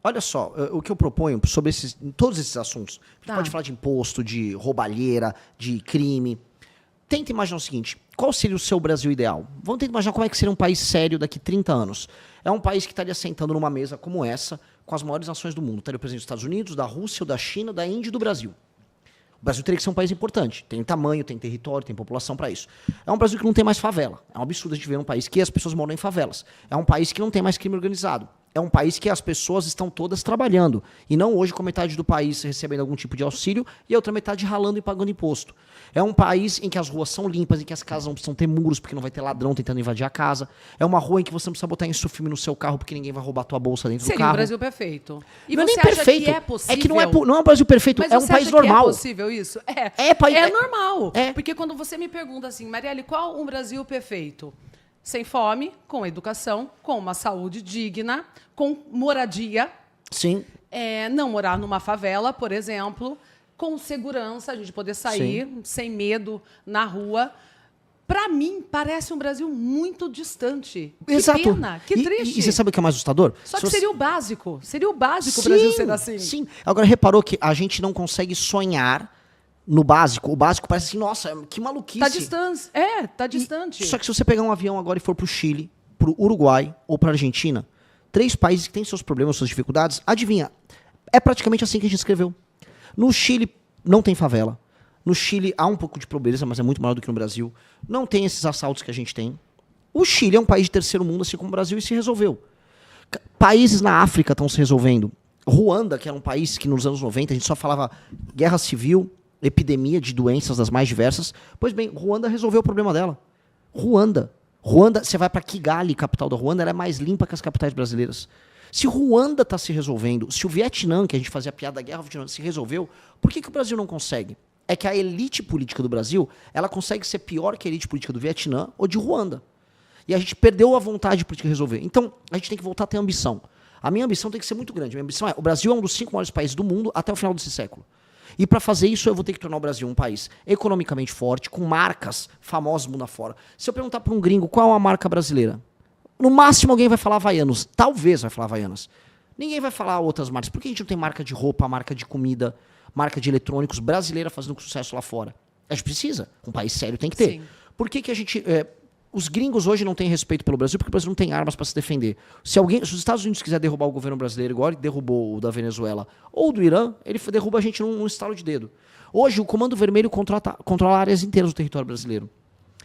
Olha só, o que eu proponho sobre todos esses assuntos. A gente pode falar de imposto, de roubalheira, de crime. Tenta imaginar o seguinte, qual seria o seu Brasil ideal? Vamos tentar imaginar como é que seria um país sério daqui 30 anos. É um país que estaria sentando numa mesa como essa, com as maiores nações do mundo. Estaria o presidente dos Estados Unidos, da Rússia, da China, da Índia e do Brasil. O Brasil teria que ser um país importante. Tem tamanho, tem território, tem população para isso. É um Brasil que não tem mais favela. É um absurdo a gente ver um país que as pessoas moram em favelas. É um país que não tem mais crime organizado. É um país que as pessoas estão todas trabalhando. E não hoje com metade do país recebendo algum tipo de auxílio e a outra metade ralando e pagando imposto. É um país em que as ruas são limpas, em que as casas não precisam ter muros porque não vai ter ladrão tentando invadir a casa. É uma rua em que você não precisa botar insufilme no seu carro porque ninguém vai roubar a tua bolsa dentro do carro. Seria o Brasil perfeito. E não você é nem acha perfeito. que é possível? É que não é um Brasil perfeito, Mas é um você país acha normal. Que é possível isso? É normal. Porque quando você me pergunta assim, Marielle, qual um Brasil perfeito? Sem fome, com educação, com uma saúde digna, com moradia. Sim. Não morar numa favela, por exemplo, com segurança, a gente poder sair sem medo na rua. Para mim, parece um Brasil muito distante. Exato. Que pena, que triste. E você sabe o que é mais assustador? Só que seria o básico. Seria o básico o Brasil ser assim. Sim. Agora, reparou que a gente não consegue sonhar no básico. O básico parece assim, nossa, que maluquice. Tá distante. Tá distante. Só que se você pegar um avião agora e for pro Chile, pro Uruguai ou pra Argentina, 3 países que têm seus problemas, suas dificuldades, adivinha, é praticamente assim que a gente escreveu. No Chile não tem favela. No Chile há um pouco de pobreza, mas é muito maior do que no Brasil. Não tem esses assaltos que a gente tem. O Chile é um país de terceiro mundo, assim como o Brasil, e se resolveu. Países na África estão se resolvendo. Ruanda, que era um país que nos anos 90 a gente só falava guerra civil, epidemia de doenças das mais diversas. Pois bem, Ruanda resolveu o problema dela. Ruanda, você vai para Kigali, capital da Ruanda, ela é mais limpa que as capitais brasileiras. Se Ruanda está se resolvendo, se o Vietnã, que a gente fazia piada da guerra, se resolveu, por que o Brasil não consegue? É que a elite política do Brasil, ela consegue ser pior que a elite política do Vietnã ou de Ruanda. E a gente perdeu a vontade política de resolver. Então, a gente tem que voltar a ter ambição. A minha ambição tem que ser muito grande. A minha ambição o Brasil é um dos 5 maiores países do mundo até o final desse século. E para fazer isso, eu vou ter que tornar o Brasil um país economicamente forte, com marcas famosas mundo afora. Se eu perguntar para um gringo qual é a marca brasileira, no máximo alguém vai falar Havaianas. Talvez vai falar Havaianas. Ninguém vai falar outras marcas. Por que a gente não tem marca de roupa, marca de comida, marca de eletrônicos brasileira fazendo sucesso lá fora? A gente precisa. Um país sério tem que ter. Sim. Por que a gente... os gringos hoje não têm respeito pelo Brasil porque o Brasil não tem armas para se defender. Se os Estados Unidos quiser derrubar o governo brasileiro, igual ele derrubou o da Venezuela, ou do Irã, ele derruba a gente num estalo de dedo. Hoje, o Comando Vermelho controla áreas inteiras do território brasileiro.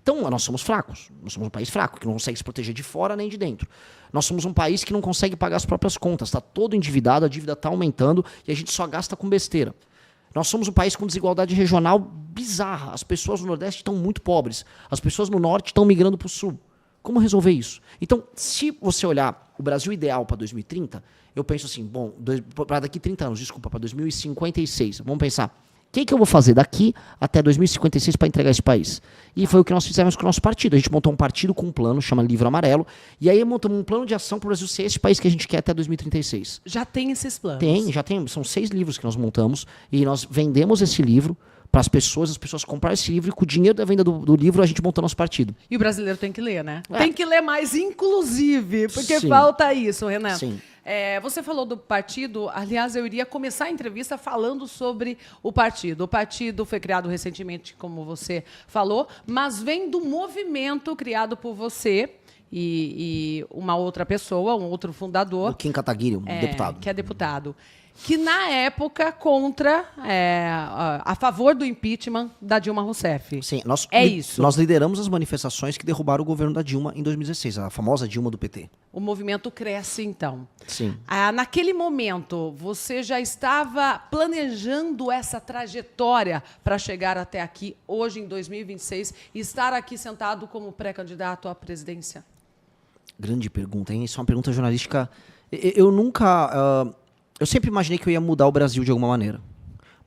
Então, nós somos fracos. Nós somos um país fraco, que não consegue se proteger de fora nem de dentro. Nós somos um país que não consegue pagar as próprias contas. Está todo endividado, a dívida está aumentando e a gente só gasta com besteira. Nós somos um país com desigualdade regional bizarra. As pessoas no Nordeste estão muito pobres. As pessoas no Norte estão migrando para o Sul. Como resolver isso? Então, se você olhar o Brasil ideal para 2030, eu penso assim, bom, para daqui 30 anos, desculpa, para 2056, vamos pensar, o que eu vou fazer daqui até 2056 para entregar esse país? E foi o que nós fizemos com o nosso partido. A gente montou um partido com um plano, chama Livro Amarelo, e aí montamos um plano de ação para o Brasil ser esse país que a gente quer até 2036. Já tem esses planos? Já tem. São 6 livros que nós montamos, e nós vendemos esse livro para as pessoas compraram esse livro, e com o dinheiro da venda do livro a gente montou nosso partido. E o brasileiro tem que ler, né? Tem que ler mais, inclusive, porque Sim. falta isso, Renan. Sim. Você falou do partido, aliás, eu iria começar a entrevista falando sobre o partido. O partido foi criado recentemente, como você falou, mas vem do movimento criado por você e uma outra pessoa, um outro fundador. O Kim Kataguiri, deputado. Que é deputado. Que, na época, a favor do impeachment da Dilma Rousseff. Sim, isso. Nós lideramos as manifestações que derrubaram o governo da Dilma em 2016, a famosa Dilma do PT. O movimento cresce, então. Sim. Naquele momento, você já estava planejando essa trajetória para chegar até aqui, hoje, em 2026, e estar aqui sentado como pré-candidato à presidência? Grande pergunta, hein? Isso é uma pergunta jornalística. Eu sempre imaginei que eu ia mudar o Brasil de alguma maneira.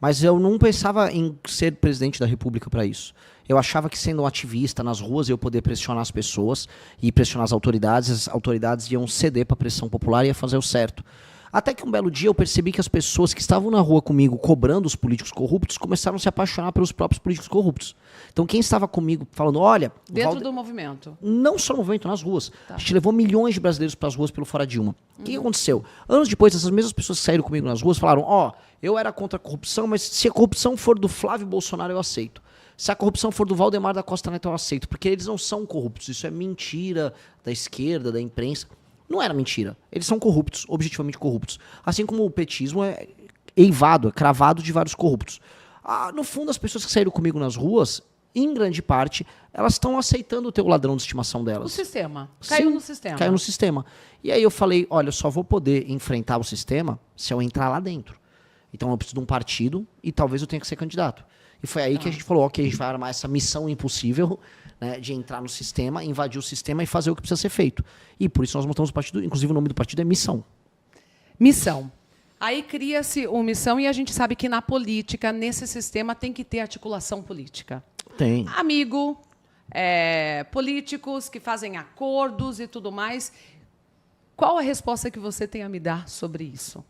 Mas eu não pensava em ser presidente da República para isso. Eu achava que sendo um ativista nas ruas eu ia poder pressionar as pessoas e pressionar as autoridades iam ceder para a pressão popular e ia fazer o certo. Até que um belo dia eu percebi que as pessoas que estavam na rua comigo cobrando os políticos corruptos começaram a se apaixonar pelos próprios políticos corruptos. Então quem estava comigo falando, olha... Dentro do movimento? Não só no movimento, nas ruas. A gente levou milhões de brasileiros para as ruas pelo Fora Dilma. O que aconteceu? Anos depois, essas mesmas pessoas que saíram comigo nas ruas falaram, eu era contra a corrupção, mas se a corrupção for do Flávio Bolsonaro, eu aceito. Se a corrupção for do Valdemar da Costa Neto, eu aceito. Porque eles não são corruptos. Isso é mentira da esquerda, da imprensa. Não era mentira. Eles são corruptos, objetivamente corruptos. Assim como o petismo é eivado, é cravado de vários corruptos. No fundo, as pessoas que saíram comigo nas ruas, em grande parte, elas estão aceitando o teu ladrão de estimação delas. O sistema. Caiu Sim, no sistema. Caiu no sistema. E aí eu falei, olha, eu só vou poder enfrentar o sistema se eu entrar lá dentro. Então eu preciso de um partido e talvez eu tenha que ser candidato. E foi aí que a gente falou, ok, a gente vai armar essa missão impossível, né, de entrar no sistema, invadir o sistema e fazer o que precisa ser feito. E por isso nós montamos o partido, inclusive o nome do partido é Missão. Missão. Aí cria-se uma missão e a gente sabe que na política, nesse sistema, tem que ter articulação política. Tem. Amigo, políticos que fazem acordos e tudo mais. Qual a resposta que você tem a me dar sobre isso?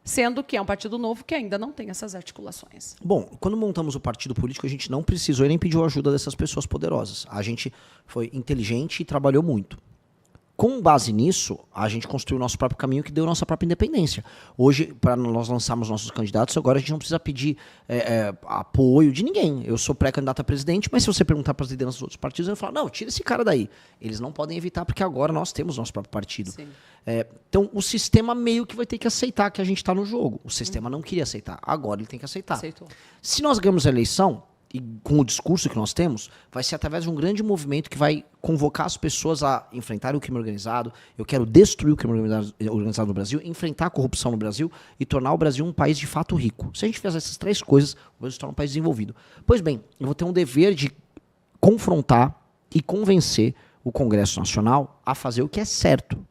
Sendo que é um partido novo que ainda não tem essas articulações. Bom, quando montamos o partido político, a gente não precisou e nem pediu ajuda dessas pessoas poderosas. A gente foi inteligente e trabalhou muito. Com base nisso, a gente construiu o nosso próprio caminho que deu nossa própria independência. Hoje, para nós lançarmos nossos candidatos, agora a gente não precisa pedir apoio de ninguém. Eu sou pré-candidato a presidente, mas se você perguntar para as lideranças dos outros partidos, eu falo, não, tira esse cara daí. Eles não podem evitar, porque agora nós temos nosso próprio partido. Então, o sistema meio que vai ter que aceitar que a gente está no jogo. O sistema não queria aceitar, agora ele tem que aceitar. Aceitou. Se nós ganhamos a eleição, e com o discurso que nós temos, vai ser através de um grande movimento que vai convocar as pessoas a enfrentarem o crime organizado. Eu quero destruir o crime organizado no Brasil, enfrentar a corrupção no Brasil e tornar o Brasil um país de fato rico. Se a gente fizer essas três coisas, o Brasil se torna um país desenvolvido. Pois bem, eu vou ter um dever de confrontar e convencer o Congresso Nacional a fazer o que é certo.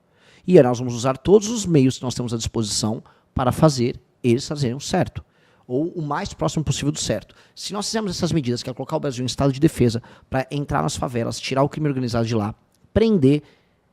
E aí nós vamos usar todos os meios que nós temos à disposição para fazer eles fazerem o certo. Ou o mais próximo possível do certo. Se nós fizermos essas medidas, que é colocar o Brasil em estado de defesa, para entrar nas favelas, tirar o crime organizado de lá, prender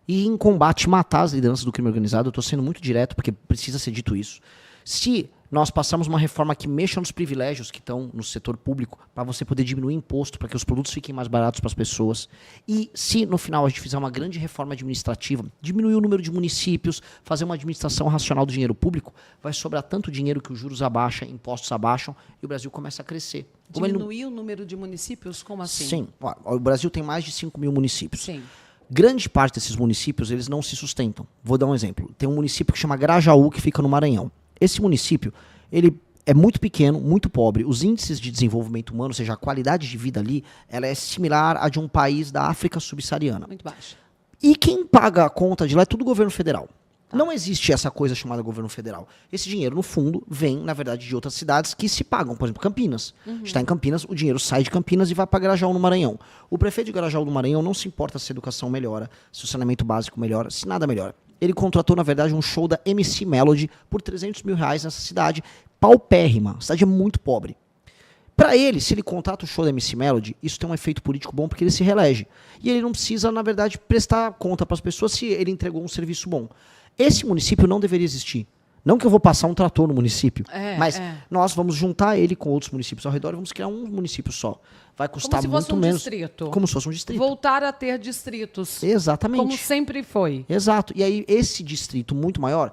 e em combate matar as lideranças do crime organizado, eu estou sendo muito direto, porque precisa ser dito isso. Se nós passarmos uma reforma que mexa nos privilégios que estão no setor público, para você poder diminuir imposto, para que os produtos fiquem mais baratos para as pessoas, e se no final a gente fizer uma grande reforma administrativa, diminuir o número de municípios, fazer uma administração racional do dinheiro público, vai sobrar tanto dinheiro que os juros abaixam, impostos abaixam, e o Brasil começa a crescer. Diminuir o número de municípios? Como assim? Sim. O Brasil tem mais de 5 mil municípios. Sim. Grande parte desses municípios, eles não se sustentam. Vou dar um exemplo. Tem um município que chama Grajaú, que fica no Maranhão. Esse município, ele é muito pequeno, muito pobre. Os índices de desenvolvimento humano, ou seja, a qualidade de vida ali, ela é similar à de um país da África subsaariana. Muito baixa. E quem paga a conta de lá é tudo o governo federal. Não existe essa coisa chamada governo federal. Esse dinheiro, no fundo, vem, na verdade, de outras cidades que se pagam. Por exemplo, Campinas. Está em Campinas, o dinheiro sai de Campinas e vai para Grajaú, no Maranhão. O prefeito de Grajaú, no Maranhão, não se importa se a educação melhora, se o saneamento básico melhora, se nada melhora. Ele contratou, na verdade, um show da MC Melody por R$300 mil nessa cidade, paupérrima. A cidade é muito pobre. Para ele, se ele contrata o show da MC Melody, isso tem um efeito político bom porque ele se reelege. E ele não precisa, na verdade, prestar conta para as pessoas se ele entregou um serviço bom. Esse município não deveria existir. Não que eu vou passar um trator no município, mas nós vamos juntar ele com outros municípios ao redor e vamos criar um município só. Vai custar muito menos. Distrito. Como se fosse um distrito. Voltar a ter distritos. Exatamente. Como sempre foi. Exato. E aí, esse distrito muito maior,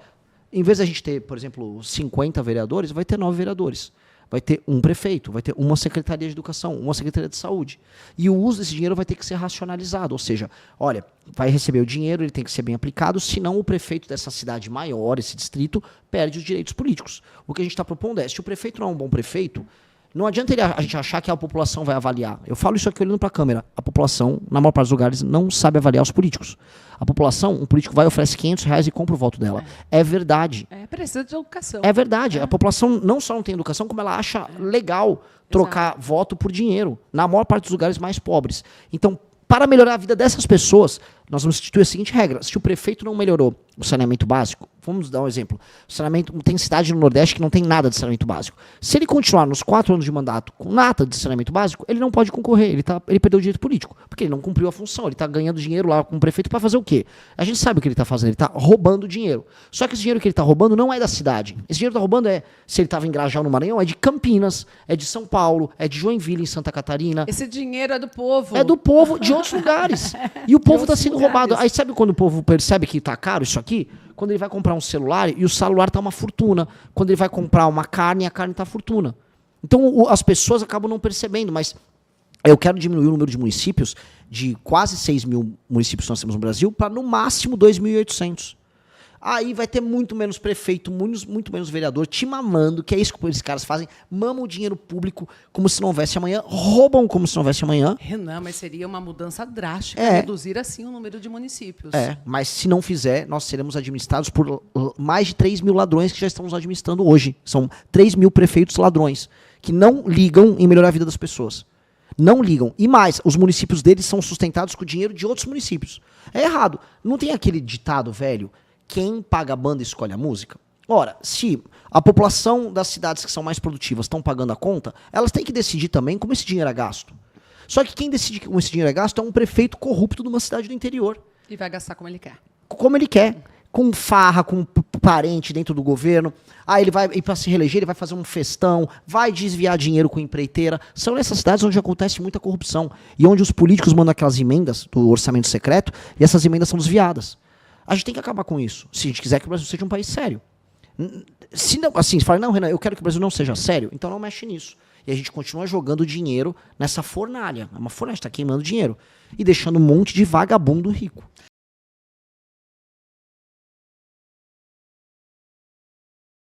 em vez de a gente ter, por exemplo, 50 vereadores, vai ter 9 vereadores. Vai ter um prefeito, vai ter uma secretaria de educação, uma secretaria de saúde. E o uso desse dinheiro vai ter que ser racionalizado. Ou seja, olha, vai receber o dinheiro, ele tem que ser bem aplicado, senão o prefeito dessa cidade maior, esse distrito, perde os direitos políticos. O que a gente está propondo é, se o prefeito não é um bom prefeito, não adianta a gente achar que a população vai avaliar. Eu falo isso aqui olhando para a câmera. A população, na maior parte dos lugares, não sabe avaliar os políticos. A população, um político vai, oferece R$500 e compra o voto dela. É verdade. Precisa de educação. É verdade. A população não só não tem educação, como ela acha legal trocar voto por dinheiro. Na maior parte dos lugares mais pobres. Então, para melhorar a vida dessas pessoas, nós vamos instituir a seguinte regra. Se o prefeito não melhorou o saneamento básico, vamos dar um exemplo. Tem cidade no Nordeste que não tem nada de saneamento básico. Se ele continuar nos 4 anos de mandato com nada de saneamento básico, ele não pode concorrer. Ele perdeu o direito político. Porque ele não cumpriu a função. Ele está ganhando dinheiro lá com o prefeito para fazer o quê? A gente sabe o que ele está fazendo. Ele está roubando dinheiro. Só que esse dinheiro que ele está roubando não é da cidade. Esse dinheiro que está roubando se ele estava em Grajaú, no Maranhão, é de Campinas, é de São Paulo, é de Joinville, em Santa Catarina. Esse dinheiro é do povo. É do povo de outros lugares. E o povo está sendo roubado. Aí sabe quando o povo percebe que está caro isso aqui? Quando ele vai comprar um celular e o celular está uma fortuna. Quando ele vai comprar uma carne, a carne está fortuna. Então as pessoas acabam não percebendo, mas eu quero diminuir o número de municípios de quase 6 mil municípios que nós temos no Brasil para no máximo 2.800. Aí vai ter muito menos prefeito, muito menos vereador te mamando, que é isso que esses caras fazem, mamam o dinheiro público como se não houvesse amanhã, roubam como se não houvesse amanhã. Renan, mas seria uma mudança drástica reduzir assim o número de municípios. Mas se não fizer, nós seremos administrados por mais de 3 mil ladrões que já estamos administrando hoje. São 3 mil prefeitos ladrões, que não ligam em melhorar a vida das pessoas. Não ligam. E mais, os municípios deles são sustentados com o dinheiro de outros municípios. É errado. Não tem aquele ditado velho, quem paga a banda escolhe a música? Ora, se a população das cidades que são mais produtivas estão pagando a conta, elas têm que decidir também como esse dinheiro é gasto. Só que quem decide como esse dinheiro é gasto é um prefeito corrupto de uma cidade do interior. E vai gastar como ele quer. Como ele quer. Com farra, com parente dentro do governo. Aí ele vai, e para se reeleger, ele vai fazer um festão, vai desviar dinheiro com empreiteira. São nessas cidades onde acontece muita corrupção. E onde os políticos mandam aquelas emendas do orçamento secreto, e essas emendas são desviadas. A gente tem que acabar com isso, se a gente quiser que o Brasil seja um país sério. Se não, assim, se fala, não, Renan, eu quero que o Brasil não seja sério, então não mexe nisso. E a gente continua jogando dinheiro nessa fornalha. É uma fornalha, está queimando dinheiro. E deixando um monte de vagabundo rico.